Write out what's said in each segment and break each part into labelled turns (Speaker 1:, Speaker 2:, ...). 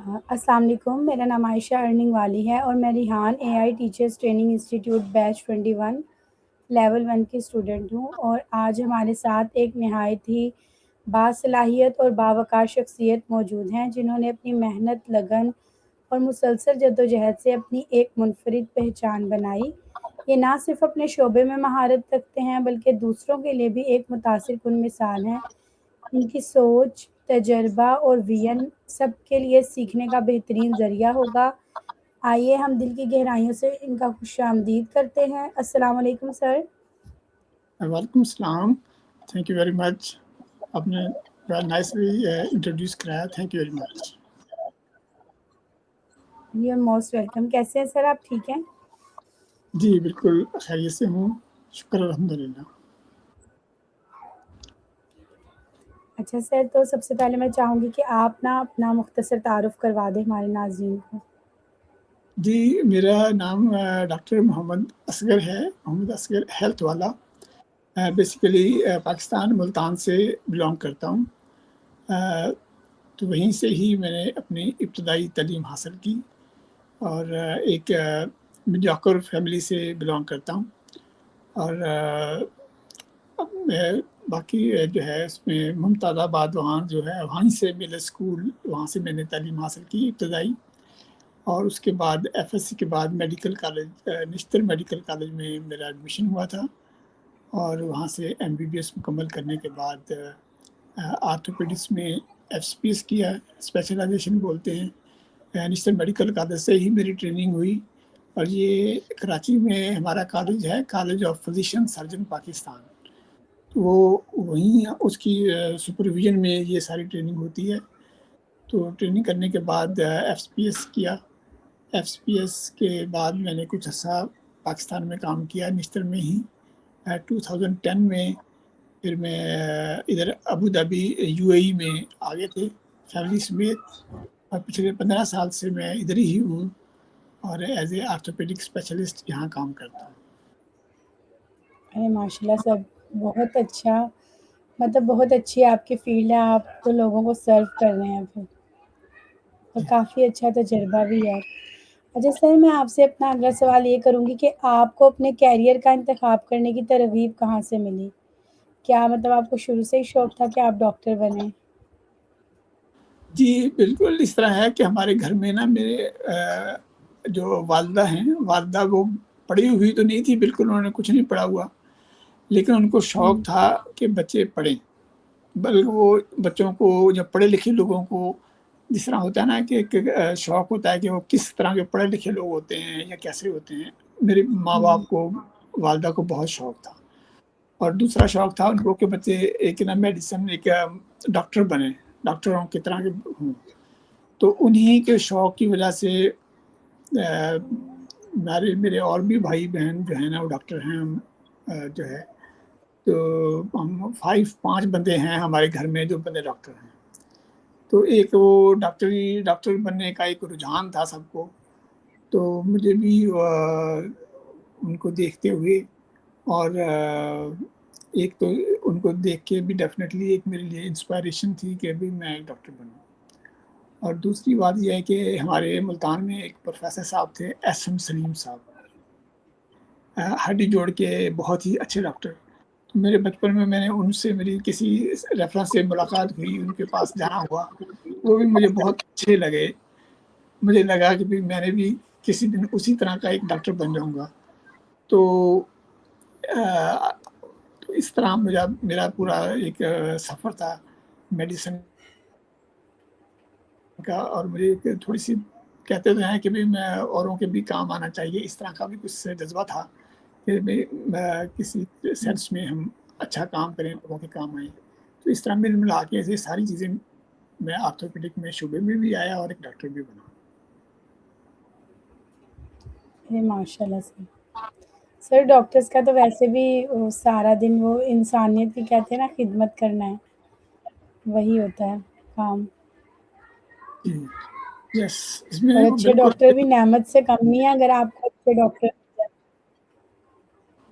Speaker 1: السلام علیکم، میرا نام عائشہ ارننگ والی ہے اور میں ریحان اے آئی ٹیچرز ٹریننگ انسٹیٹیوٹ بیچ 21 لیول 1 کی اسٹوڈنٹ ہوں، اور آج ہمارے ساتھ ایک نہایت ہی باصلاحیت اور باوقار شخصیت موجود ہیں جنہوں نے اپنی محنت، لگن اور مسلسل جدوجہد سے اپنی ایک منفرد پہچان بنائی۔ یہ نہ صرف اپنے شعبے میں مہارت رکھتے ہیں بلکہ دوسروں کے لیے بھی ایک متاثر کن مثال ہیں۔ ان کی سوچ، تجربہ اور وژن سب کے لیے سیکھنے کا بہترین ذریعہ ہوگا۔ آئیے ہم دل کی گہرائیوں سے ان کا خوش آمدید کرتے ہیں۔ السلام علیکم سر۔
Speaker 2: وعلیکم السلام، تھینک یو ویری مچ، آپ نے بڑا نائسلی انٹروڈیوس کرایا، thank you very much.
Speaker 1: You are most welcome. کیسے ہیں سر آپ؟ ٹھیک ہیں؟
Speaker 2: جی بالکل خیریت سے ہوں، شکر الحمدللہ۔
Speaker 1: اچھا سر، تو سب سے پہلے میں چاہوں گی کہ آپ نا اپنا مختصر تعارف کروا دیں ہمارے ناظرین کو۔
Speaker 2: جی میرا نام ڈاکٹر محمد اصغر ہے، محمد اصغر ہیلتھ والا۔ بیسیکلی پاکستان ملتان سے بلانگ کرتا ہوں، تو وہیں سے ہی میں نے اپنی ابتدائی تعلیم حاصل کی، اور ایک میڈیوکر فیملی سے بلانگ کرتا ہوں، اور باقی جو ہے اس میں ممتاز آباد وہاں جو ہے وہیں سے مڈل اسکول، وہاں سے میں نے تعلیم حاصل کی ابتدائی، اور اس کے بعد ایف ایس سی کے بعد میڈیکل کالج نشتر میڈیکل کالج میں میرا ایڈمیشن ہوا تھا، اور وہاں سے ایم بی بی ایس مکمل کرنے کے بعد آرتھوپیڈکس میں ایف سی پی ایس کیا، اسپیشلائزیشن بولتے ہیں۔ نشتر میڈیکل کالج سے ہی میری ٹریننگ ہوئی، اور یہ کراچی میں ہمارا کالج ہے، college of physician surgeon Pakistan, وہ وہیں اس کی سپرویژن میں یہ ساری ٹریننگ ہوتی ہے۔ تو ٹریننگ کرنے کے بعد ایف سی پی ایس کیا، ایف سی پی ایس کے بعد میں نے کچھ عرصہ پاکستان میں کام کیا، نشتر میں ہی۔ 2010 میں پھر میں ادھر ابو دھابی یو اے ای میں آگے تھے فیملی سمیت، اور پچھلے 15 سال سے میں ادھر ہی ہوں، اور ایز اے آرتھوپیڈک اسپیشلسٹ یہاں کام کرتا ہوں۔
Speaker 1: ارے ماشاء اللہ سر، بہت اچھا، مطلب بہت اچھی آپ کی فیلڈ ہے، آپ تو لوگوں کو سرو کر رہے ہیں پھر، اور کافی اچھا تجربہ بھی ہے۔ اچھا سر، میں آپ سے اپنا اگلا سوال یہ کروں گی کہ آپ کو اپنے کیریئر کا انتخاب کرنے کی ترغیب کہاں سے ملی؟ کیا مطلب آپ کو شروع سے ہی شوق تھا کہ آپ ڈاکٹر بنیں؟
Speaker 2: جی بالکل اس طرح ہے کہ ہمارے گھر میں نا میرے جو والدہ ہیں، والدہ وہ پڑھی ہوئی تو نہیں تھی بالکل، انہوں نے کچھ نہیں پڑھا ہوا، لیکن ان کو شوق تھا کہ بچے پڑھیں، بلکہ وہ بچوں کو، جب پڑھے لکھے لوگوں کو جس طرح ہوتا ہے نا کہ ایک شوق ہوتا ہے کہ وہ کس طرح کے پڑھے لکھے لوگ ہوتے ہیں یا کیسے ہوتے ہیں، میرے ماں باپ کو، والدہ کو بہت شوق تھا، اور دوسرا شوق تھا ان کو کہ بچے ایک نا میڈیسن، ایک ڈاکٹر بنے، ڈاکٹروں کی طرح کے ہوں۔ تو انہی کے شوق کی وجہ سے میرے اور بھی بھائی بہن جو ہیں نا وہ ڈاکٹر ہیں، جو ہے تو ہم 5 بندے ہیں ہمارے گھر میں جو بندے ڈاکٹر ہیں۔ تو ایک وہ ڈاکٹر بننے کا ایک رجحان تھا سب کو، تو مجھے بھی ان کو دیکھتے ہوئے، اور ایک تو ان کو دیکھ کے بھی ڈیفینیٹلی ایک میرے لیے انسپائریشن تھی کہ بھی میں ایک ڈاکٹر بنوں۔ اور دوسری بات یہ ہے کہ ہمارے ملتان میں ایک پروفیسر صاحب تھے، ایس ایم سلیم صاحب، ہڈی جوڑ کے بہت ہی اچھے ڈاکٹر۔ تو میرے بچپن میں نے ان سے میری کسی ریفرنس سے ملاقات ہوئی، ان کے پاس جانا ہوا، وہ بھی مجھے بہت اچھے لگے، مجھے لگا کہ میں نے بھی کسی دن اسی طرح کا ایک ڈاکٹر بن جاؤں گا۔ تو اس طرح میرا پورا ایک سفر تھا میڈیسن کا، اور مجھے تھوڑی سی کہتے تو ہیں کہ بھی میں اوروں کے بھی کام آنا چاہیے، اس طرح کا بھی کچھ جذبہ تھا کہ کسی سینس میں ہم اچھا کام کریں، لوگوں کے کام آئیں۔ تو اس طرح مل ملا کے ایسے ساری چیزیں میں آرتھوپیڈک میں شعبے میں بھی آیا اور ایک ڈاکٹر بھی بنا۔
Speaker 1: ماشاء اللہ سر، ڈاکٹرز کا تو ویسے بھی سارا دن وہ انسانیت کی کہتے ہیں نا خدمت کرنا ہے، وہی ہوتا ہے کام،
Speaker 2: یس اس میں
Speaker 1: اور اچھے
Speaker 2: بالکل۔
Speaker 1: ڈاکٹر بھی نعمت سے کم نہیں ہے اگر آپ کو اچھے ڈاکٹر۔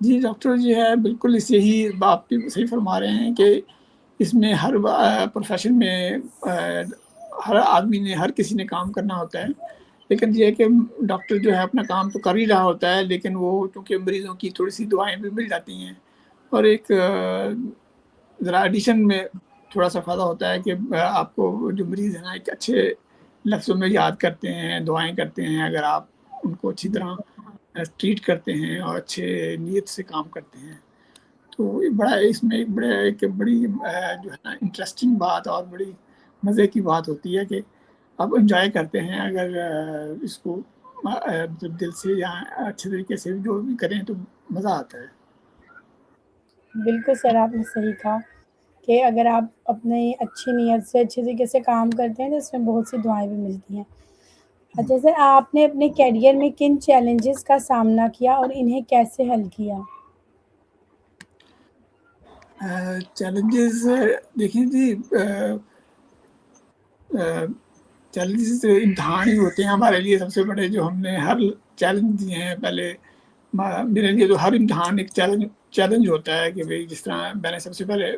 Speaker 2: جی ڈاکٹر جو ہے بالکل اس یہی آپ بھی صحیح فرما رہے ہیں کہ اس میں ہر پروفیشن میں ہر آدمی نے، ہر کسی نے کام کرنا ہوتا ہے، لیکن یہ ہے کہ ڈاکٹر جو ہے اپنا کام تو کر ہی رہا ہوتا ہے، لیکن وہ چونکہ مریضوں کی تھوڑی سی دعائیں بھی مل جاتی ہیں، اور ایک ذرا ایڈیشن میں تھوڑا سا فائدہ ہوتا ہے کہ آپ کو جو مریض ہیں نا ایک اچھے لفظوں میں یاد کرتے ہیں، دعائیں کرتے ہیں، اگر آپ ان کو اچھی طرح ٹریٹ کرتے ہیں اور اچھے نیت سے کام کرتے ہیں، تو بڑا اس میں ایک بڑی جو ہے نا انٹرسٹنگ بات اور بڑی مزے کی بات ہوتی ہے کہ آپ انجوائے کرتے ہیں اگر اس کو دل سے یا اچھے طریقے سے جو بھی کریں تو مزہ آتا ہے۔
Speaker 1: بالکل سر، آپ نے صحیح کہا کہ اگر آپ اپنے اچھی نیت سے اچھے طریقے سے کام کرتے ہیں تو اس میں بہت سی دعائیں بھی ملتی ہیں۔ اچھا سر، آپ نے اپنے کیریئر میں کن چیلنجز کا سامنا کیا اور انہیں کیسے حل کیا؟
Speaker 2: چیلنجز دیکھیں جی، چیلنجز امتحان ہی ہوتے ہیں ہمارے لیے سب سے بڑے، جو ہم نے ہر چیلنج دیے ہیں پہلے میرے لیے تو ہر امتحان ایک چیلنج ہوتا ہے کہ بھئی جس طرح میں نے سب سے پہلے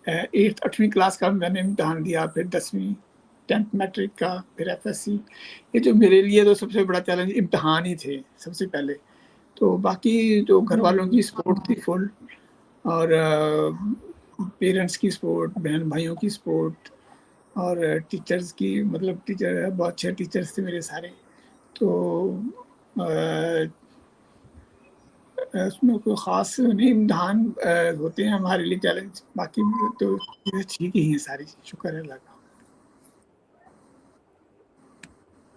Speaker 2: 8ویں کلاس کا میں نے امتحان دیا، پھر 10ویں 10th میٹرک کا، پھر FSC، یہ جو میرے لیے تو سب سے بڑا چیلنج امتحان ہی تھے سب سے پہلے، تو باقی جو گھر والوں کی سپورٹ تھی فل، اور پیرنٹس کی سپورٹ، بہن بھائیوں کی سپورٹ، اور ٹیچرز کی، مطلب ٹیچر بہت اچھے ٹیچرز تھے میرے سارے، تو اس میں کوئی خاص نہیں امتحان ہوتے ہیں ہمارے لیے چیلنج، باقی تو ٹھیک ہی ہیں ساری، شکر ہے اللہ کا۔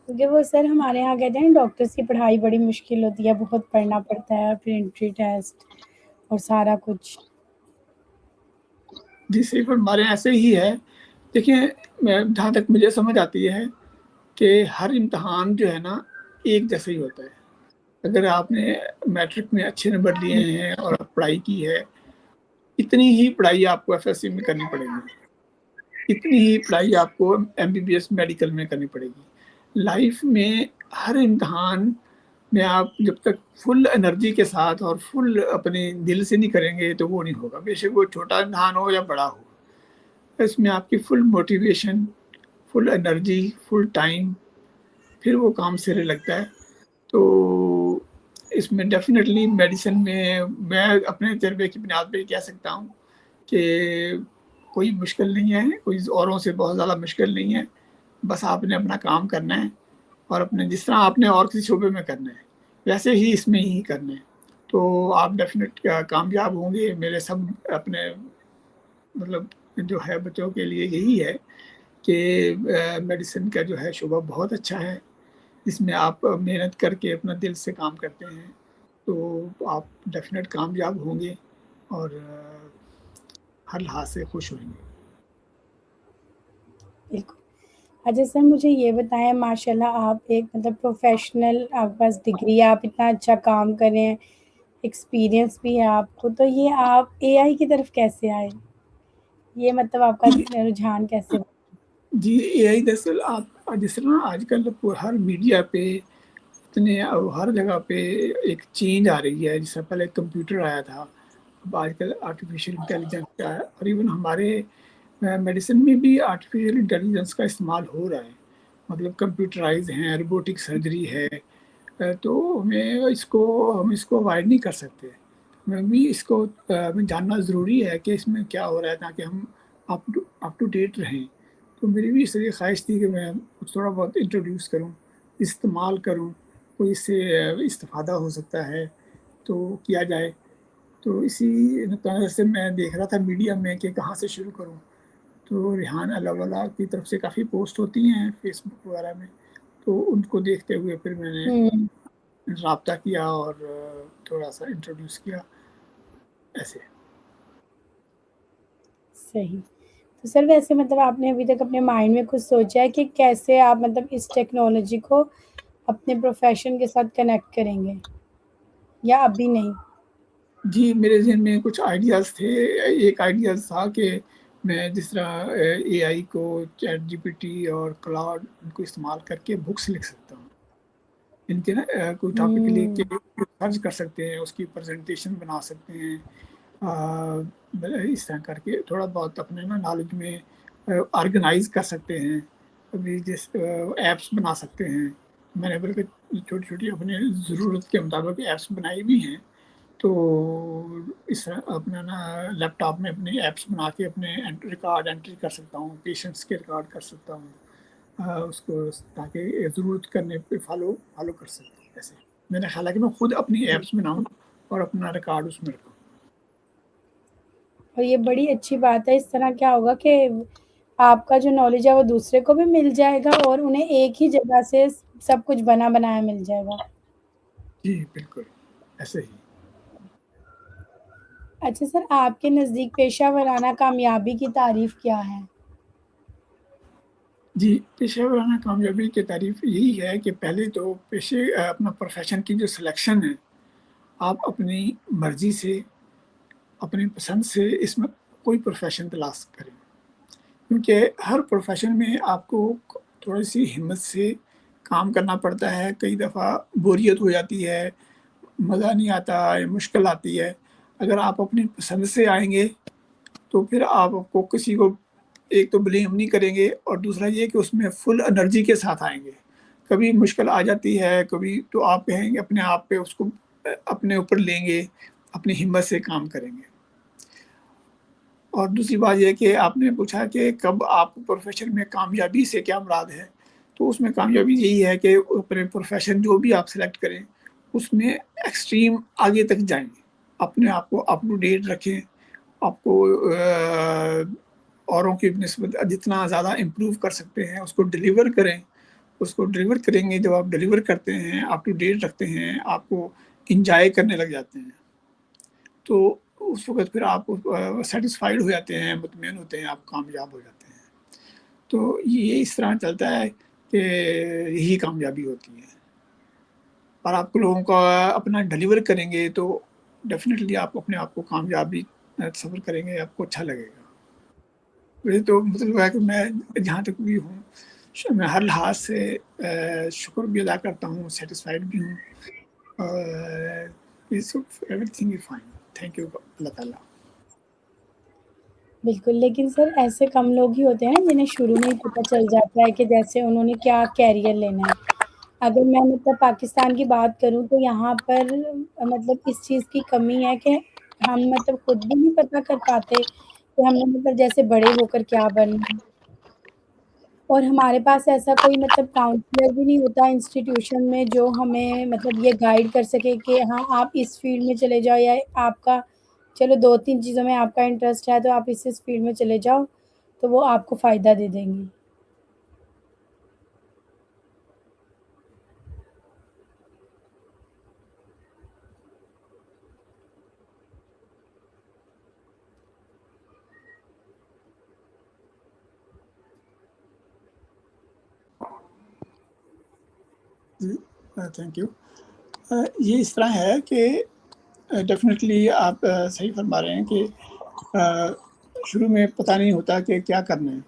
Speaker 1: کیونکہ وہ سر ہمارے یہاں کہتے ہیں ڈاکٹرس کی پڑھائی بڑی مشکل ہوتی ہے، بہت پڑھنا پڑتا ہے، پھر انٹری ٹیسٹ اور سارا کچھ۔
Speaker 2: جی صحیح، پر ہمارے ایسے ہی ہے، دیکھیں جہاں تک مجھے سمجھ آتی ہے کہ ہر امتحان جو ہے نا ایک جیسا ہی ہوتا ہے۔ اگر آپ نے میٹرک میں اچھے نمبر لیے ہیں اور پڑھائی کی ہے، اتنی ہی پڑھائی آپ کو FSC میں کرنی پڑے گی، اتنی ہی پڑھائی آپ کو MBBS میڈیکل میں کرنی پڑے گی۔ لائف میں ہر امتحان میں آپ جب تک فل انرجی کے ساتھ اور فل اپنے دل سے نہیں کریں گے تو وہ نہیں ہوگا، بے شک وہ چھوٹا امتحان ہو یا بڑا ہو، اس میں آپ کی فل موٹیویشن، فل انرجی، فل ٹائم، پھر وہ کام سرے لگتا ہے۔ تو اس میں ڈیفینیٹلی میڈیسن میں اپنے تجربے کی بنیاد پہ کہہ سکتا ہوں کہ کوئی مشکل نہیں ہے، کوئی اوروں سے بہت زیادہ مشکل نہیں ہے، بس آپ نے اپنا کام کرنا ہے، اور اپنے جس طرح آپ نے اور کسی شعبے میں کرنا ہے ویسے ہی اس میں ہی کرنا ہے، تو آپ ڈیفینیٹ کامیاب ہوں گے۔ میرے سب اپنے مطلب جو ہے بچوں کے لیے یہی ہے کہ میڈیسن کا جو ہے شعبہ بہت اچھا ہے، اس میں آپ محنت کر کے اپنا دل سے کام کرتے ہیں تو آپ ڈیفینیٹ کامیاب ہوں گے اور ہر لحاظ سے خوش ہویں گے۔
Speaker 1: بالکل۔ اچھا سر، مجھے یہ بتائیں، ماشاء اللہ آپ ایک مطلب پروفیشنل، آپ کے پاس ڈگری ہے، آپ اتنا اچھا کام کر رہے ہیں، ایکسپیرئنس بھی ہے آپ کو، تو یہ آپ AI کی طرف کیسے آئے؟ یہ مطلب آپ کا رجحان کیسے بنا؟
Speaker 2: جی AI دراصل آپ جس طرح آج کل ہر میڈیا پہ اتنے ہر جگہ پہ ایک چینج آ رہی ہے، جس سے پہلے کمپیوٹر آیا تھا، اب آج کل آرٹیفیشیل انٹیلیجنس کا ہے، اور ایون ہمارے میڈیسن میں بھی آرٹیفیشیل انٹیلیجنس کا استعمال ہو رہا ہے، مطلب کمپیوٹرائز ہیں، روبوٹک سرجری ہے، تو ہم اس کو اوائڈ نہیں کر سکتے، ہمیں بھی اس کو جاننا ضروری ہے کہ اس میں کیا ہو رہا ہے، تاکہ ہم اپ ٹو ڈیٹ رہیں۔ تو میری بھی اس لیے خواہش تھی کہ میں تھوڑا بہت انٹروڈیوس کروں، استعمال کروں، کوئی اس سے استفادہ ہو سکتا ہے تو کیا جائے، تو اسی طرح سے میں دیکھ رہا تھا میڈیا میں کہ کہاں سے شروع کروں، تو ریحان اللہ کی طرف سے کافی پوسٹ ہوتی ہیں فیس بک وغیرہ میں، تو ان کو دیکھتے ہوئے پھر میں نے رابطہ کیا اور تھوڑا سا انٹروڈیوس کیا ایسے۔
Speaker 1: صحیح۔ تو سر ویسے مطلب آپ نے ابھی تک اپنے مائنڈ میں کچھ سوچا ہے کہ کیسے آپ مطلب اس ٹیکنالوجی کو اپنے پروفیشن کے ساتھ کنیکٹ کریں گے، یا ابھی نہیں؟
Speaker 2: جی میرے ذہن میں کچھ آئیڈیاز تھے، ایک آئیڈیاز تھا کہ میں جس طرح AI کو، ChatGPT اور کلاؤڈ ان کو استعمال کر کے بکس لکھ سکتا ہوں، ان کے نا کوئی ٹاپک لے کے سرچ کر سکتے ہیں، اس کی پریزنٹیشن بنا سکتے ہیں، اس طرح کر کے تھوڑا بہت اپنے نا نالج میں آرگنائز کر سکتے ہیں، ابھی جس ایپس بنا سکتے ہیں. میں نے بلکہ چھوٹی چھوٹی اپنے ضرورت کے مطابق ایپس بنائی بھی ہیں. تو اس اپنا نا لیپ ٹاپ میں اپنے ایپس بنا کے اپنے ریکارڈ انٹری کر سکتا ہوں، پیشنٹس کے ریکارڈ کر سکتا ہوں، اس کو تاکہ ضرورت کرنے پہ فالو کر سکتے ہیں. ایسے میرا خیال ہے کہ میں خود اپنی ایپس بناؤں اور اپنا ریکارڈ اس میں رکھوں.
Speaker 1: اور یہ بڑی اچھی بات ہے. اس طرح کیا ہوگا کہ آپ کا جو نالج ہے وہ دوسرے کو بھی مل جائے گا اور انہیں ایک ہی جگہ سے سب کچھ بنا بنایا مل جائے گا.
Speaker 2: جی بالکل ایسے ہی.
Speaker 1: اچھا سر، آپ کے نزدیک پیشہ ورانہ کامیابی کی تعریف کیا ہے؟
Speaker 2: جی، پیشہ ورانہ کامیابی کی تعریف یہی ہے کہ پہلے تو اپنا پروفیشن کی جو سلیکشن ہے، آپ اپنی مرضی سے، اپنی پسند سے اس میں کوئی پروفیشن تلاش کریں، کیونکہ ہر پروفیشن میں آپ کو تھوڑی سی ہمت سے کام کرنا پڑتا ہے. کئی دفعہ بوریت ہو جاتی ہے، مزہ نہیں آتا، مشکل آتی ہے. اگر آپ اپنی پسند سے آئیں گے تو پھر آپ کو کسی کو ایک تو بلیم نہیں کریں گے، اور دوسرا یہ کہ اس میں فل انرجی کے ساتھ آئیں گے. کبھی مشکل آ جاتی ہے، کبھی تو آپ کہیں گے اپنے آپ پہ اس کو اپنے اوپر لیں گے، اپنی ہمت سے کام کریں گے. اور دوسری بات یہ کہ آپ نے پوچھا کہ کب آپ پروفیشن میں کامیابی سے کیا مراد ہے، تو اس میں کامیابی یہی ہے کہ اپنے پروفیشن جو بھی آپ سلیکٹ کریں اس میں ایکسٹریم آگے تک جائیں، اپنے آپ کو اپ ٹو ڈیٹ رکھیں، آپ کو اوروں کی نسبت جتنا زیادہ امپروو کر سکتے ہیں اس کو ڈیلیور کریں. اس کو ڈیلیور کریں گے، جب آپ ڈیلیور کرتے ہیں، اپ ٹو ڈیٹ رکھتے ہیں، آپ کو انجوائے کرنے لگ جاتے ہیں، تو اس وقت پھر آپ سیٹسفائیڈ ہو جاتے ہیں، مطمئن ہوتے ہیں، آپ کامیاب ہو جاتے ہیں. تو یہ اس طرح چلتا ہے کہ یہی کامیابی ہوتی ہے. اور آپ کو لوگوں کا اپنا ڈیلیور کریں گے تو ڈیفینیٹلی آپ اپنے آپ کو کامیابی تصور کریں گے، آپ کو اچھا لگے گا. ویسے تو مطلب ہے کہ میں جہاں تک بھی ہوں میں ہر لحاظ سے شکر بھی ادا کرتا ہوں، سیٹسفائیڈ بھی ہوں، everything is fine. Thank you اللہ تعالیٰ.
Speaker 1: بالکل، لیکن سر ایسے کم لوگ ہی ہوتے ہیں نا جنہیں شروع میں ہی پتہ چل جاتا ہے کہ جیسے انہوں نے کیا کیریئر لینا ہے. اگر میں مطلب پاکستان کی بات کروں تو یہاں پر مطلب اس چیز کی کمی ہے کہ ہم مطلب خود بھی نہیں پتہ کر پاتے کہ ہم نے مطلب جیسے بڑے ہو کر کیا بننا ہے. اور ہمارے پاس ایسا کوئی مطلب کاؤنسلر بھی نہیں ہوتا انسٹیٹیوشن میں جو ہمیں مطلب یہ گائیڈ کر سکے کہ ہاں آپ اس فیلڈ میں چلے جاؤ، یا آپ کا چلو 2-3 چیزوں میں آپ کا انٹرسٹ ہے تو آپ اس فیلڈ میں چلے جاؤ تو وہ آپ کو فائدہ دے دیں گی.
Speaker 2: جی تھینک یو. یہ اس طرح ہے کہ ڈیفینیٹلی آپ صحیح فرما رہے ہیں کہ شروع میں پتہ نہیں ہوتا کہ کیا کرنا ہے.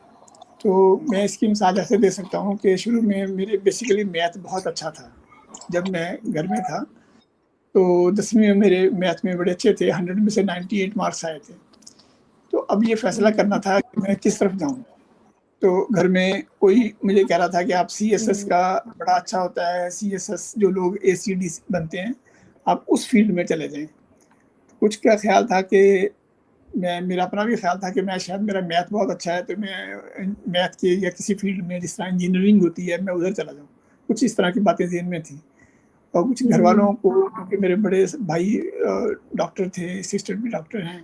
Speaker 2: تو میں اس کی مثال ایسے دے سکتا ہوں کہ شروع میں میرے بیسیکلی میتھ بہت اچھا تھا. جب میں گھر میں تھا تو 10ویں میں میرے میتھ میں بڑے اچھے تھے، 100 میں سے 98 مارکس آئے تھے. تو اب یہ فیصلہ کرنا تھا کہ میں کس طرف جاؤں. تو گھر میں کوئی مجھے کہہ رہا تھا کہ آپ سی ایس ایس کا بڑا اچھا ہوتا ہے، سی ایس ایس جو لوگ اے سی ڈی بنتے ہیں آپ اس فیلڈ میں چلے جائیں. کچھ کا خیال تھا کہ میرا اپنا بھی خیال تھا کہ میں شاید میرا میتھ بہت اچھا ہے تو میں میتھ کے یا کسی فیلڈ میں جس طرح انجینئرنگ ہوتی ہے میں ادھر چلا جاؤں. کچھ اس طرح کی باتیں ذہن میں تھیں. اور کچھ گھر والوں کو، کیونکہ میرے بڑے بھائی ڈاکٹر تھے، سسٹر بھی ڈاکٹر ہیں،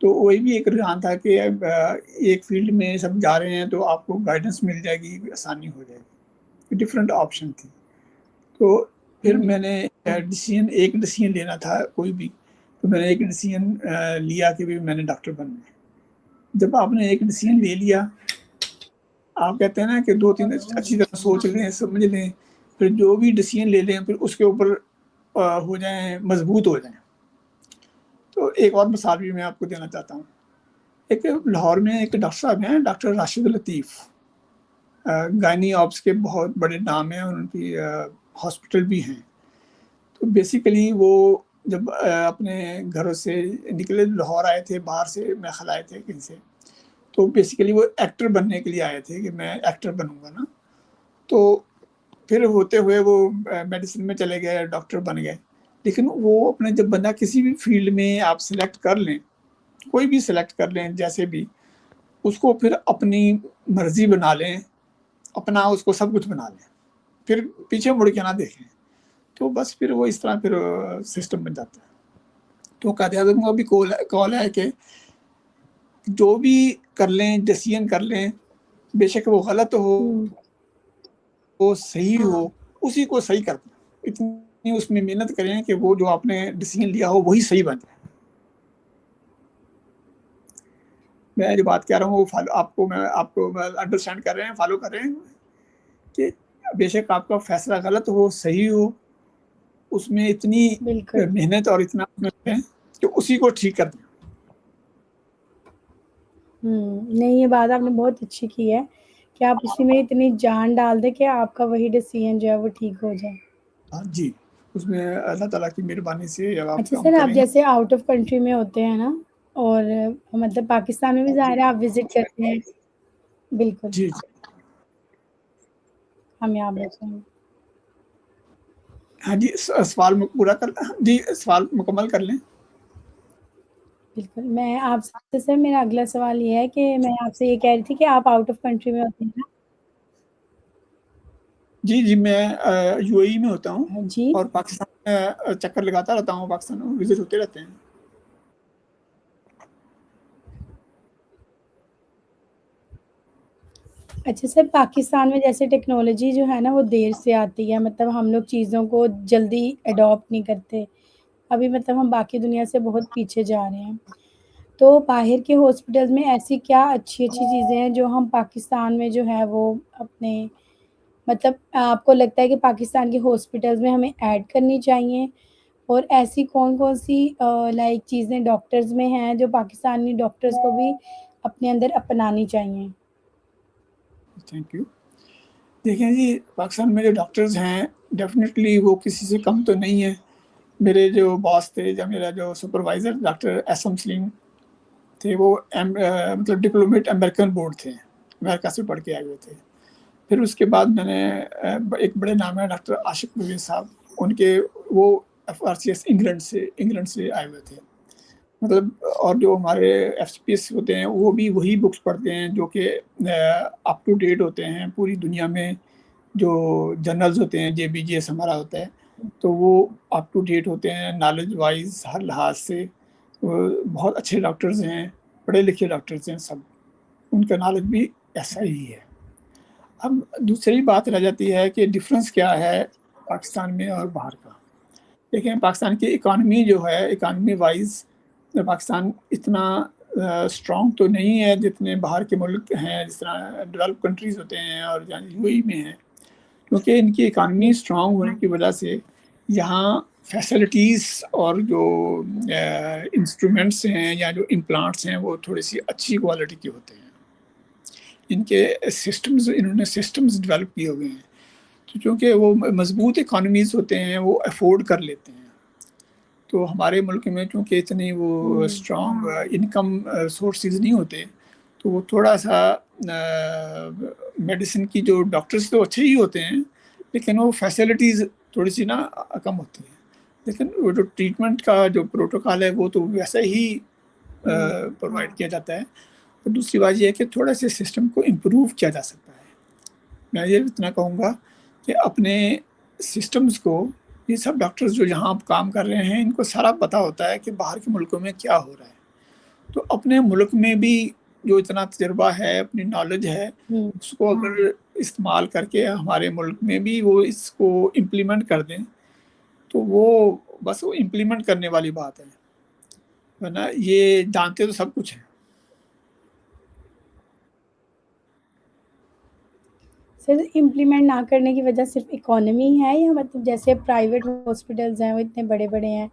Speaker 2: تو وہی بھی ایک رجحان تھا کہ ایک فیلڈ میں سب جا رہے ہیں تو آپ کو گائیڈنس مل جائے گی، آسانی ہو جائے گی. ڈفرینٹ آپشن تھی. تو پھر میں نے ایک ڈیسیژن لینا تھا کوئی بھی، تو میں نے ایک ڈیسیژن لیا کہ بھی میں نے ڈاکٹر بننا ہے. جب آپ نے ایک ڈیسیژن لے لیا، آپ کہتے ہیں نا کہ 2-3 اچھی طرح سوچ لیں، سمجھ لیں، پھر جو بھی ڈیسیژن لے لیں پھر اس کے اوپر ہو جائیں، مضبوط ہو جائیں. تو ایک اور مثال بھی میں آپ کو دینا چاہتا ہوں. ایک لاہور میں ایک ڈاکٹر صاحب ہیں، ڈاکٹر راشد لطیف، گائنی آپس کے بہت بڑے نام ہیں، ان کی ہاسپٹل بھی ہیں. تو بیسیکلی وہ جب اپنے گھروں سے نکلے لاہور آئے تھے، باہر سے میخل آئے تھے کہیں سے، تو بیسیکلی وہ ایکٹر بننے کے لیے آئے تھے کہ میں ایکٹر بنوں گا نا. تو پھر ہوتے ہوئے وہ میڈیسن میں چلے گئے, ڈاکٹر بن گئے. لیکن وہ اپنے جب بندہ کسی بھی فیلڈ میں آپ سلیکٹ کر لیں, کوئی بھی سلیکٹ کر لیں جیسے بھی, اس کو پھر اپنی مرضی بنا لیں, اپنا اس کو سب کچھ بنا لیں, پھر پیچھے مڑ کے نہ دیکھیں, تو بس پھر وہ اس طرح پھر سسٹم بن جاتا ہے. تو قائد اعظم کا بھی کال ہے کہ جو بھی کر لیں, ڈیسیژن کر لیں, بے شک وہ غلط ہو وہ صحیح ہو, اسی کو صحیح کر دیں. اتنی اس میں محنت کریں کہ وہ جو آپ نے ڈیسیژن لیا ہو وہی صحیح بن جائے. میں جو بات کہہ رہا ہوں وہ فالو آپ کو انڈرسٹینڈ کر رہے ہیں, فالو کر رہے ہیں کہ بے شک آپ کا فیصلہ غلط ہو صحیح ہو, اس میں اتنی محنت اور اتنا کہ اسی کو ٹھیک کر دیں.
Speaker 1: نہیں, یہ بات آپ نے بہت اچھی کی ہے کہ آپ اسی میں اتنی جان ڈال دیں کہ آپ کا وہی ڈیسیژن جو ہے وہ ٹھیک ہو جائے.
Speaker 2: جی, اس میں اللہ تعالیٰ کی مہربانی سے جب آپ
Speaker 1: اچھا
Speaker 2: کام
Speaker 1: سر, آپ
Speaker 2: کریں.
Speaker 1: جیسے آؤٹ آف کنٹری میں ہوتے ہیں نا, اور مطلب پاکستان میں بھی ظاہر ہے آپ وزٹ کرتے ہیں. بالکل,
Speaker 2: جی
Speaker 1: کامیاب ہوتے ہیں.
Speaker 2: ہاں جی, سوال پورا کر لیں. جی, سوال مکمل کر لیں.
Speaker 1: بالکل, میں آپ سے سر میرا اگلا سوال یہ ہے کہ میں آپ سے یہ کہہ رہی تھی کہ آپ آؤٹ آف کنٹری میں ہوتے ہیں نا.
Speaker 2: جی, میں یو اے ای میں ہوتا ہوں
Speaker 1: جی,
Speaker 2: اور پاکستان میں چکر لگاتا رہتا ہوں, پاکستان میں وزٹ ہوتے رہتے ہیں.
Speaker 1: اچھا سر, پاکستان میں جیسے ٹیکنالوجی جو ہے نا وہ دیر سے آتی ہے, مطلب ہم لوگ چیزوں کو جلدی اڈاپٹ نہیں کرتے. ابھی مطلب ہم باقی دنیا سے بہت پیچھے جا رہے ہیں. تو باہر کے ہاسپٹل میں ایسی کیا اچھی چیزیں ہیں جو ہم پاکستان میں جو ہے وہ اپنے مطلب آپ کو لگتا ہے کہ پاکستان کے ہاسپٹلز میں ہمیں ایڈ کرنی چاہیے, اور ایسی کون سی لائک چیزیں ڈاکٹرز میں ہیں جو پاکستانی ڈاکٹرز کو بھی اپنے اندر اپنانی چاہیے؟
Speaker 2: Thank you. دیکھیں جی, پاکستان میں جو ڈاکٹرز ہیں ڈیفینیٹلی وہ کسی سے کم تو نہیں ہیں. میرے جو باس تھے یا میرا جو سپروائزر ڈاکٹر ایس ایم سلیم تھے, وہ مطلب ڈپلومیٹ امریکن بورڈ تھے, امریکہ سے پڑھ کے آئے ہوئے تھے. پھر اس کے بعد میں نے ایک بڑے نام ہے ڈاکٹر عاشق پرویز صاحب, ان کے وہ F R C S England سے آئے ہوئے تھے. مطلب اور جو ہمارے ایف سی پی ایس ہوتے ہیں وہ بھی وہی بکس پڑھتے ہیں جو کہ اپ ٹو ڈیٹ ہوتے ہیں. پوری دنیا میں جو جرنلز ہوتے ہیں, جے بی جی ایس ہمارا ہوتا ہے, تو وہ اپ ٹو ڈیٹ ہوتے ہیں نالج وائز, ہر لحاظ سے. بہت اچھے ڈاکٹرز ہیں, پڑھے لکھے ڈاکٹرز ہیں سب, ان کا نالج بھی ایسا ہی ہے. اب دوسری بات رہ جاتی ہے کہ ڈفرینس کیا ہے پاکستان میں اور باہر کا. دیکھیں, پاکستان کی اکانومی جو ہے, اکانومی وائز پاکستان اتنا اسٹرانگ تو نہیں ہے جتنے باہر کے ملک ہیں, جس طرح ڈیولپ کنٹریز ہوتے ہیں اور یو اے ای میں ہیں, کیونکہ ان کی اکانومی اسٹرانگ ہونے کی وجہ سے یہاں فیسلٹیز اور جو انسٹرومنٹس ہیں یا جو امپلانٹس ہیں وہ تھوڑی سی اچھی کوالٹی کے ہوتے ہیں. ان کے انہوں نے سسٹمز ڈیولپ کیے ہوئے ہیں, تو چونکہ وہ مضبوط اکانومیز ہوتے ہیں وہ افورڈ کر لیتے ہیں. تو ہمارے ملک میں چونکہ اتنی وہ اسٹرانگ انکم سورسز نہیں ہوتے, تو وہ تھوڑا سا میڈیسن کی جو ڈاکٹرز تو اچھے ہی ہوتے ہیں, لیکن وہ فیسلٹیز تھوڑی سی نا کم ہوتی ہیں. لیکن وہ جو ٹریٹمنٹ کا جو پروٹوکال ہے وہ تو ویسا ہی پرووائڈ کیا جاتا ہے. اور دوسری بات یہ ہے کہ تھوڑا سے سسٹم کو امپروو کیا جا سکتا ہے. میں یہ اتنا کہوں گا کہ اپنے سسٹمز کو, یہ سب ڈاکٹرز جو یہاں کام کر رہے ہیں ان کو سارا پتہ ہوتا ہے کہ باہر کے ملکوں میں کیا ہو رہا ہے, تو اپنے ملک میں بھی جو اتنا تجربہ ہے, اپنی نالج ہے, اس کو اگر استعمال کر کے ہمارے ملک میں بھی وہ اس کو امپلیمنٹ کر دیں تو وہ بس وہ امپلیمنٹ کرنے والی بات ہے, ورنہ یہ جانتے تو سب کچھ ہیں.
Speaker 1: سر, امپلیمنٹ نہ کرنے کی وجہ صرف اکانومی ہے یا مطلب جیسے پرائیویٹ ہاسپٹلز ہیں وہ اتنے بڑے بڑے ہیں,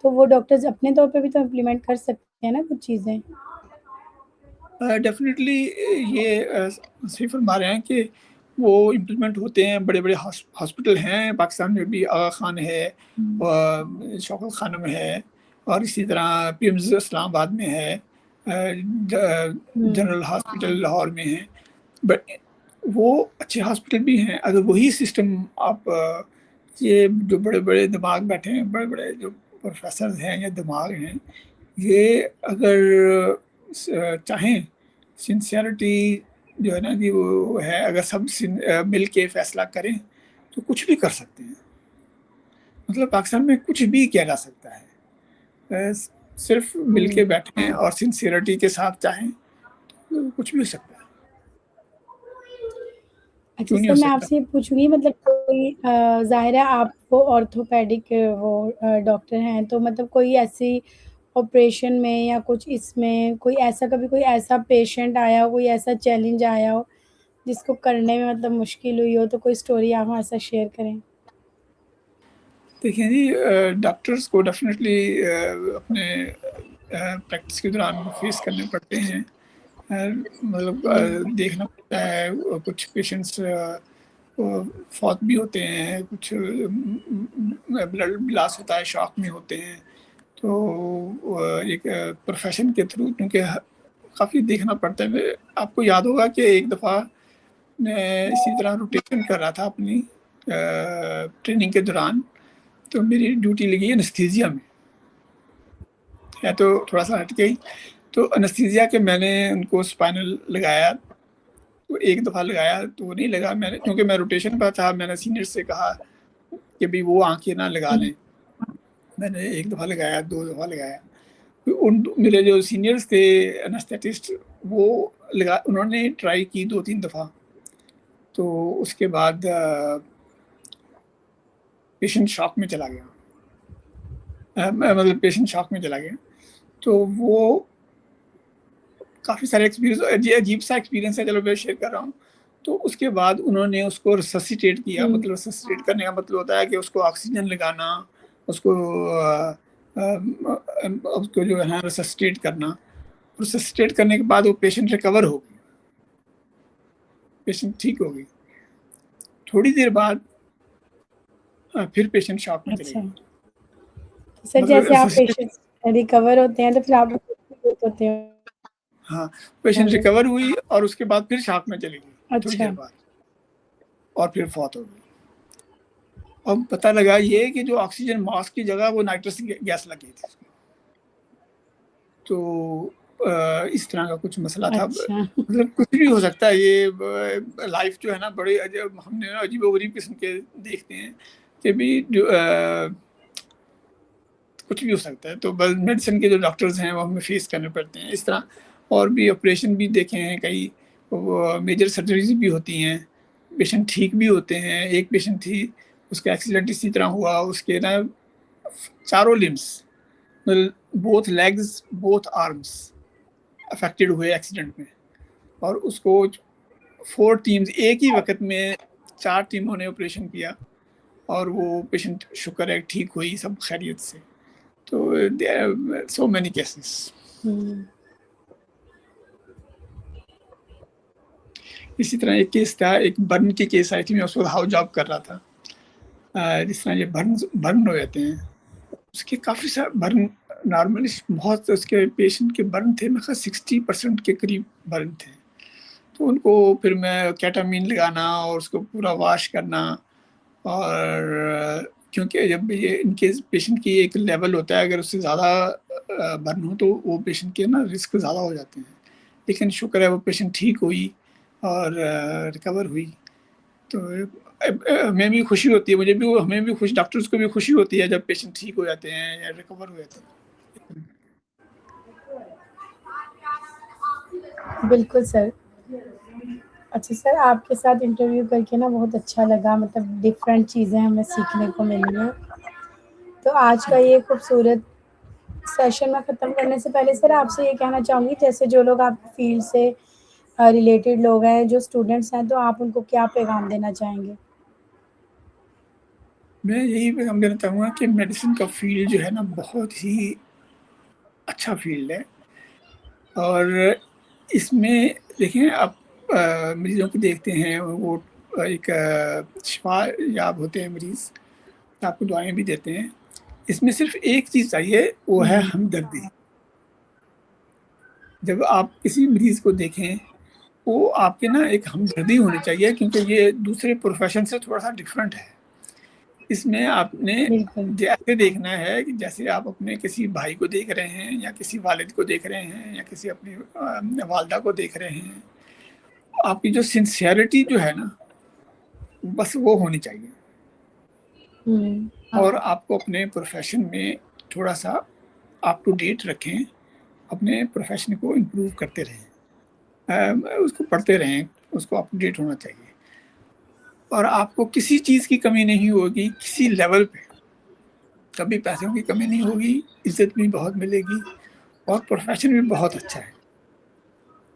Speaker 1: تو وہ ڈاکٹرز اپنے طور پہ بھی تو امپلیمنٹ کر سکتے ہیں نا کچھ چیزیں؟
Speaker 2: ڈیفینیٹلی یہ صحیح فرما رہے ہیں کہ وہ امپلیمنٹ ہوتے ہیں. بڑے بڑے ہاسپٹل ہیں پاکستان میں بھی, آغا خان ہے, شوکت خانم ہے, اور اسی طرح پیمز اسلام آباد میں ہے, جنرل ہاسپٹل لاہور میں ہیں، بٹ وہ اچھے ہاسپٹل بھی ہیں. اگر وہی سسٹم آپ یہ جو بڑے بڑے دماغ بیٹھے ہیں، بڑے بڑے جو پروفیسر ہیں یا دماغ ہیں، یہ اگر چاہیں سنسیئرٹی جو ہے نا کہ وہ ہے، اگر سب مل کے فیصلہ کریں تو کچھ بھی کر سکتے ہیں. مطلب پاکستان میں کچھ بھی کیا جا سکتا ہے، صرف مل کے بیٹھیں اور سنسیئرٹی کے ساتھ چاہیں تو کچھ بھی ہو سکتا ہے.
Speaker 1: اچھا
Speaker 2: کیوں نہیں
Speaker 1: سر،
Speaker 2: ہو
Speaker 1: میں آپ
Speaker 2: سکتا؟
Speaker 1: سے یہ پوچھوں گی، مطلب کوئی ظاہر ہے آپ وہ آرتھوپیڈک وہ ڈاکٹر ہیں، تو مطلب کوئی ایسی آپریشن میں یا کچھ اس میں کوئی ایسا کبھی کوئی ایسا پیشنٹ آیا ہو، کوئی ایسا چیلنج آیا ہو جس کو کرنے میں مطلب مشکل ہوئی ہو، تو کوئی اسٹوری آپ ہمارے ساتھ شیئر کریں.
Speaker 2: دیکھیں جی، ڈاکٹرز کو ڈیفینیٹلی اپنے پریکٹس کے دوران فیس کرنے پڑتے ہیں. مطلب دیکھنا پڑتا ہے، کچھ پیشنٹس فوت بھی ہوتے ہیں، کچھ بلڈ لاس ہوتا ہے، شاک میں ہوتے ہیں. تو ایک پروفیشن کے تھرو کیونکہ کافی دیکھنا پڑتا ہے. آپ کو یاد ہوگا کہ ایک دفعہ میں اسی طرح روٹیشن کر رہا تھا اپنی ٹریننگ کے دوران، تو میری ڈیوٹی لگی انستھیزیا میں ہے، تو تھوڑا سا ہٹ گئی. تو انستھیزیا کے میں نے ان کو اسپائنل لگایا، تو ایک دفعہ لگایا تو وہ نہیں لگا. میں نے کیونکہ میں روٹیشن پر تھا، میں نے سینئر سے کہا کہ بھی وہ آنکھیں نہ لگا لیں. میں نے ایک دفعہ لگایا، 2 دفعہ لگایا. میرے جو سینئرز تھے انستھیٹسٹ، وہ انہوں نے ٹرائی کی 2-3 دفعہ. تو اس کے بعد پیشنٹ شاک میں چلا گیا، مطلب پیشنٹ شاک میں چلا گیا. تو وہ کافی سارے ایکسپیرینس، عجیب سا ایکسپیرینس ہے، چلو میں شیئر کر رہا ہوں. تو اس کے بعد انہوں نے اس کو ریسسیٹیٹ کیا. مطلب ریسسیٹیٹ کرنے کا مطلب ہوتا ہے کہ اس کو آکسیجن لگانا، اس کو جو ہے ریسسیٹیٹ کرنا. ریسسیٹیٹ کرنے کے بعد وہ پیشنٹ ریکور ہو گئی، پیشنٹ ٹھیک ہو گئی. تھوڑی دیر بعد پھر پیشنٹ شاک میں چلے
Speaker 1: اچھا
Speaker 2: گئی.
Speaker 1: سر،
Speaker 2: مطلب
Speaker 1: جیسے آپ پیشنٹ ریکور ہوتے ہیں تو پھر آپ ہوتے ہیں.
Speaker 2: ہاں، پیشنٹ ریکور ہوئی اور اس کے بعد پھر شاک میں چلی گئی تھوڑی
Speaker 1: اچھا
Speaker 2: دیر بعد، اور پھر فوت ہو گئی. اب پتہ لگا یہ کہ جو آکسیجن ماسک کی جگہ وہ نائٹرس گیس لگی تھی. تو اس طرح کا کچھ مسئلہ تھا.
Speaker 1: اچھا
Speaker 2: مطلب کچھ بھی ہو سکتا ہے. یہ لائف جو ہے نا بڑے ہم نے عجیب و غریب قسم کے دیکھتے ہیں کہ بھی کچھ بھی ہو سکتا ہے. تو بس میڈیسن کے جو ڈاکٹرز ہیں وہ ہمیں فیس کرنے پڑتے ہیں اس طرح. اور بھی آپریشن بھی دیکھے ہیں، کئی میجر سرجریز بھی ہوتی ہیں، پیشنٹ ٹھیک بھی ہوتے ہیں. ایک پیشنٹ تھی، اس کا ایکسیڈنٹ اسی طرح ہوا، اس کے نا چاروں limbs, both legs both arms affected ہوئے ایکسیڈنٹ میں. اور اس کو 4 ٹیمز ایک ہی وقت میں 4 ٹیموں نے آپریشن کیا، اور وہ پیشنٹ شکر ہے ٹھیک ہوئی سب خیریت سے. تو سو مینی کیسز. اسی طرح ایک کیس تھا، ایک برن کی کیس آئی تھی. میں اس وقت ہاؤس جاب کر رہا تھا. جس طرح یہ برن ہو جاتے ہیں، اس کے کافی سارے برن نارملی بہت، اس کے پیشنٹ کے برن تھے میرے خیال 60% کے قریب برن تھے. تو ان کو پھر میں کیٹامین لگانا اور اس کو پورا واش کرنا. اور کیونکہ جب یہ ان کے پیشنٹ کی ایک لیول ہوتا ہے، اگر اس سے زیادہ برن ہو تو وہ پیشنٹ کے نا رسک زیادہ ہو جاتے ہیں. لیکن شکر ہے وہ پیشنٹ ٹھیک ہوئی اور ریکور ہوئی. تو ہمیں بھی خوشی ہوتی ہے، مجھے بھی، ہمیں بھی خوش، ڈاکٹرز کو بھی خوشی ہوتی ہے جب پیشنٹ ٹھیک ہو جاتے ہیں یا ریکور ہو جاتے ہیں.
Speaker 1: بالکل سر. اچھا سر، آپ کے ساتھ انٹرویو کر کے نا بہت اچھا لگا. مطلب ڈفرینٹ چیزیں ہمیں سیکھنے کو ملی ہیں. تو آج کا یہ خوبصورت سیشن میں ختم کرنے سے پہلے سر آپ سے یہ کہنا چاہوں گی، جیسے جو لوگ آپ کی فیلڈ سے ریلیٹڈ لوگ ہیں، جو اسٹوڈنٹس ہیں، تو آپ ان کو کیا پیغام دینا چاہیں گے؟
Speaker 2: میں یہی پیغام دینا چاہوں گا کہ میڈیسن کا فیلڈ جو ہے نا بہت ہی اچھا فیلڈ ہے. اور اس میں دیکھیں آپ مریضوں کو دیکھتے ہیں، وہ ایک شفا یاب ہوتے ہیں مریض، آپ کو دعائیں بھی دیتے ہیں. اس میں صرف ایک چیز چاہیے، وہ ہے ہمدردی. جب آپ کسی مریض کو دیکھیں وہ آپ کے نا ایک ہمدردی ہونی چاہیے، کیونکہ یہ دوسرے پروفیشن سے تھوڑا سا ڈفرینٹ ہے. اس میں آپ نے
Speaker 1: بالکل
Speaker 2: جیسے دیکھنا ہے کہ جیسے آپ اپنے کسی بھائی کو دیکھ رہے ہیں یا کسی والد کو دیکھ رہے ہیں یا کسی اپنی والدہ کو دیکھ رہے ہیں، آپ کی جو سنسیئرٹی جو ہے نا بس وہ ہونی چاہیے. اور آپ کو اپنے پروفیشن میں تھوڑا سا اپ ٹو ڈیٹ رکھیں، اپنے پروفیشن کو امپروو کرتے رہیں، اس کو پڑھتے رہیں، اس کو اپ ٹو ڈیٹ ہونا چاہیے. اور آپ کو کسی چیز کی کمی نہیں ہوگی کسی لیول پہ، کبھی پیسوں کی کمی نہیں ہوگی، عزت بھی بہت ملے گی اور پروفیشن بھی بہت اچھا ہے.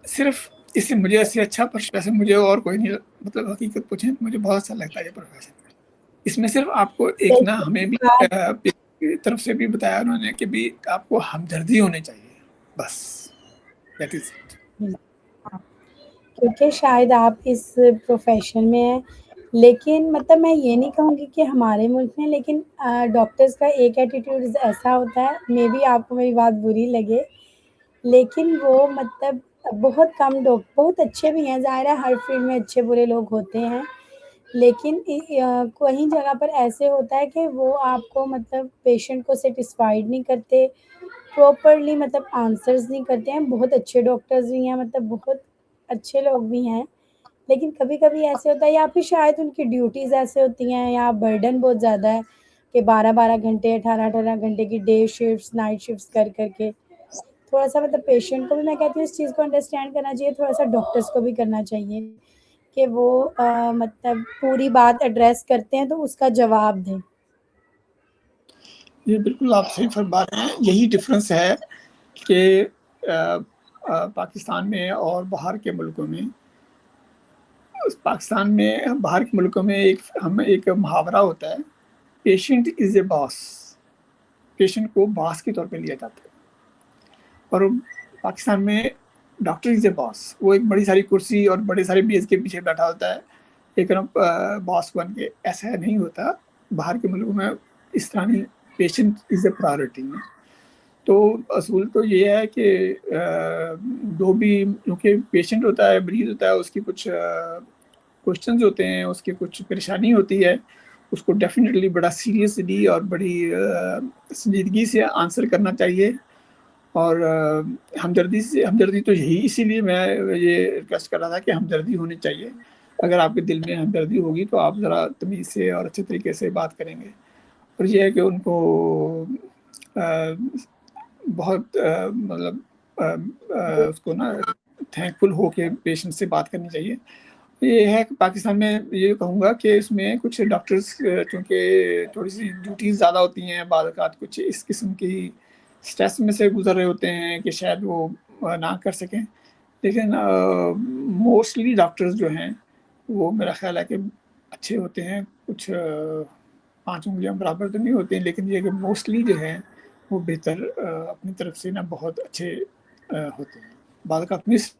Speaker 2: صرف اس سے مجھے ایسے اچھا پروفیشن مجھے اور کوئی نہیں، مطلب حقیقت پوچھیں تو مجھے بہت اچھا لگتا ہے یہ پروفیشن. اس میں صرف آپ کو ایک نا ہمیں بھی طرف سے بھی بتایا انہوں نے کہ بھی آپ کو ہمدردی ہونی چاہیے، بس دیٹ از اٹ.
Speaker 1: کیونکہ شاید آپ اس پروفیشن میں ہیں، لیکن مطلب میں یہ نہیں کہوں گی کہ ہمارے ملک میں، لیکن ڈاکٹرز کا ایک ایٹیٹیوڈ ایسا ہوتا ہے، مے بی آپ کو میری بات بری لگے، لیکن وہ مطلب بہت کم لوگ بہت اچھے بھی ہیں، ظاہر ہے ہر فیلڈ میں اچھے برے لوگ ہوتے ہیں، لیکن کہیں جگہ پر ایسے ہوتا ہے کہ وہ آپ کو مطلب پیشنٹ کو سیٹسفائیڈ نہیں کرتے پراپرلی، مطلب آنسرز نہیں کرتے ہیں. بہت اچھے ڈاکٹرز بھی ہیں، مطلب بہت اچھے لوگ بھی ہیں، لیکن کبھی کبھی ایسے ہوتا ہے یا پھر شاید ان کی ڈیوٹیز ایسے ہوتی ہیں یا برڈن بہت زیادہ ہے کہ 12 گھنٹے 18 گھنٹے کی ڈے شفٹس نائٹ شفٹس کر کے تھوڑا سا مطلب پیشنٹ کو بھی میں کہتی ہوں اس چیز کو انڈرسٹینڈ کرنا چاہیے، تھوڑا سا ڈاکٹرس کو بھی کرنا چاہیے کہ وہ مطلب پوری بات ایڈریس کرتے ہیں تو اس کا جواب دیں.
Speaker 2: یہ بالکل آپ صحیح فرما رہے ہیں. یہی ڈفرینس ہے کہ پاکستان میں اور باہر کے ملکوں میں. پاکستان میں باہر کے ملکوں میں ایک محاورہ ہوتا ہے، patient is a boss. Patient کو باس کے طور پہ لیا جاتا ہے. اور پاکستان میں ڈاکٹر از اے باس، وہ ایک بڑی ساری کرسی اور بڑے سارے بیس کے پیچھے بیٹھا ہوتا ہے ایک باس بن کے. ایسا نہیں ہوتا باہر کے ملکوں میں، اس طرح نہیں. Patient is a priority. تو اصول تو یہ ہے کہ جو بھی کیونکہ پیشنٹ ہوتا ہے، مریض ہوتا ہے، اس کی کچھ کوشچنز ہوتے ہیں، اس کی کچھ پریشانی ہوتی ہے، اس کو ڈیفینیٹلی بڑا سیریسلی اور بڑی سنجیدگی سے آنسر کرنا چاہیے. اور ہمدردی تو یہی، اسی لیے میں یہ ریکویسٹ کر رہا تھا کہ ہمدردی ہونی چاہیے. اگر آپ کے دل میں ہمدردی ہوگی تو آپ ذرا تمیز سے اور اچھے طریقے سے بات کریں گے. اور یہ ہے کہ ان کو بہت مطلب اس کو نا تھینک فل ہو کے پیشنٹ سے بات کرنی چاہیے. یہ ہے کہ پاکستان میں یہ کہوں گا کہ اس میں کچھ ڈاکٹرز چونکہ تھوڑی سی ڈیوٹیز زیادہ ہوتی ہیں، بعض اوقات کچھ اس قسم کی اسٹریس میں سے گزر رہے ہوتے ہیں کہ شاید وہ نہ کر سکیں. لیکن موسٹلی ڈاکٹرز جو ہیں وہ میرا خیال ہے کہ اچھے ہوتے ہیں. کچھ 5 انگلیاں برابر تو نہیں ہوتے ہیں، لیکن یہ کہ موسٹلی جو ہے وہ بہتر اپنی طرف سے نا بہت اچھے ہوتے ہیں. بعض اوقات مس